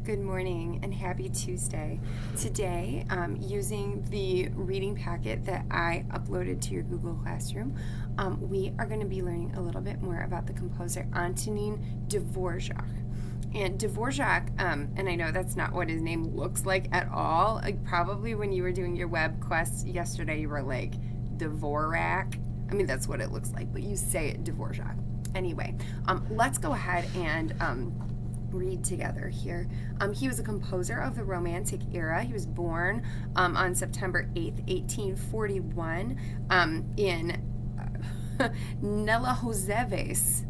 Good morning and happy Tuesday. Today, using the reading packet that I uploaded to your Google Classroom, we are going to be learning a little bit more about the composer Antonin Dvorak. And Dvorak, and I know that's not what his name looks like at all. Like probably when you were doing your web quest yesterday, you were like, Dvorak. I mean, that's what it looks like, but you say it Dvorak. Anyway, let's go ahead and read together here. He was a composer of the Romantic era. He was born on September 8th, 1841 in Nelahozeves,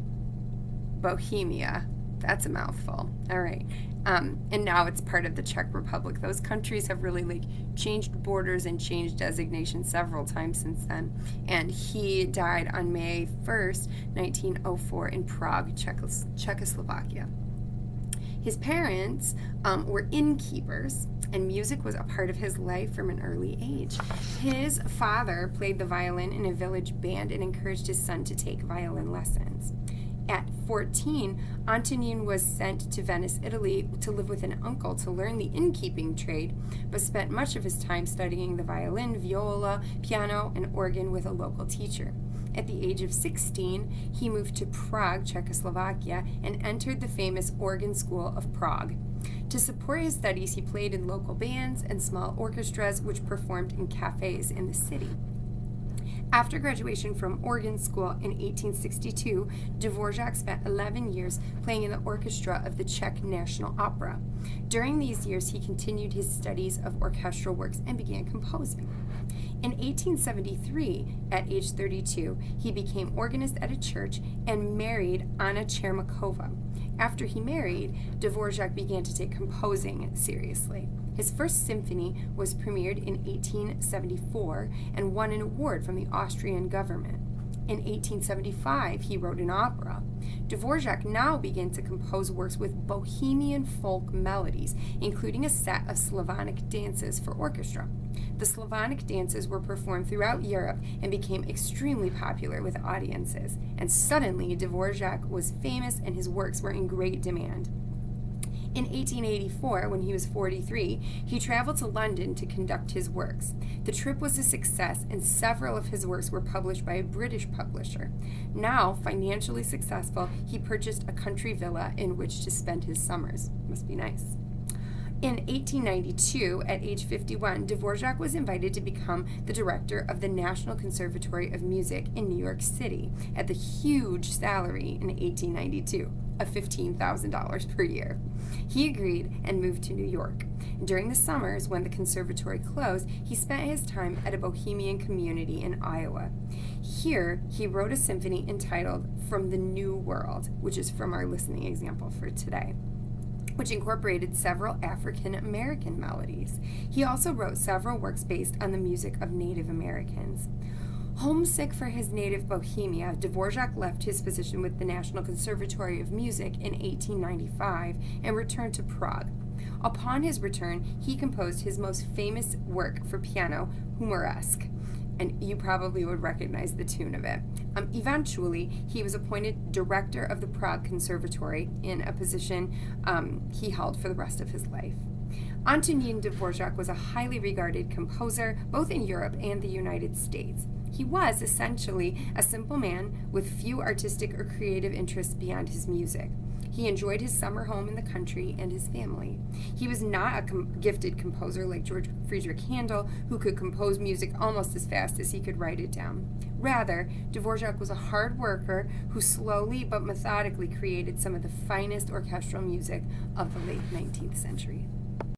Bohemia. That's a mouthful. All right. And now it's part of the Czech Republic. Those countries have really changed borders and changed designations several times since then. And he died on May 1st, 1904 in Prague, Czechoslovakia. His parents were innkeepers, and music was a part of his life from an early age. His father played the violin in a village band and encouraged his son to take violin lessons. At 14, Antonin was sent to Venice, Italy, to live with an uncle to learn the innkeeping trade, but spent much of his time studying the violin, viola, piano, and organ with a local teacher. At the age of 16, he moved to Prague, Czechoslovakia, and entered the famous organ school of Prague. To support his studies, he played in local bands and small orchestras which performed in cafes in the city. After graduation from organ school in 1862, Dvorak spent 11 years playing in the orchestra of the Czech National Opera. During these years, he continued his studies of orchestral works and began composing. In 1873, at age 32, he became organist at a church and married Anna Chermakova. After he married, Dvorak began to take composing seriously. His first symphony was premiered in 1874 and won an award from the Austrian government. In 1875, he wrote an opera. Dvorak now began to compose works with Bohemian folk melodies, including a set of Slavonic dances for orchestra. The Slavonic dances were performed throughout Europe and became extremely popular with audiences, and suddenly Dvorak was famous and his works were in great demand. In 1884, when he was 43, he traveled to London to conduct his works. The trip was a success, and several of his works were published by a British publisher. Now, financially successful, he purchased a country villa in which to spend his summers. Must be nice. In 1892, at age 51, Dvorak was invited to become the director of the National Conservatory of Music in New York City at the huge salary in 1892 of $15,000 per year. He agreed and moved to New York. During the summers, when the conservatory closed, he spent his time at a Bohemian community in Iowa. Here, he wrote a symphony entitled From the New World, which is from our listening example for today, which incorporated several African American melodies. He also wrote several works based on the music of Native Americans. Homesick for his native Bohemia, Dvorak left his position with the National Conservatory of Music in 1895 and returned to Prague. Upon his return, he composed his most famous work for piano, Humoresque, and you probably would recognize the tune of it. Eventually, he was appointed director of the Prague Conservatory in a position he held for the rest of his life. Antonin Dvorak was a highly regarded composer, both in Europe and the United States. He was essentially a simple man with few artistic or creative interests beyond his music. He enjoyed his summer home in the country and his family. He was not a gifted composer like George Friedrich Handel, who could compose music almost as fast as he could write it down. Rather, Dvorak was a hard worker who slowly but methodically created some of the finest orchestral music of the late 19th century.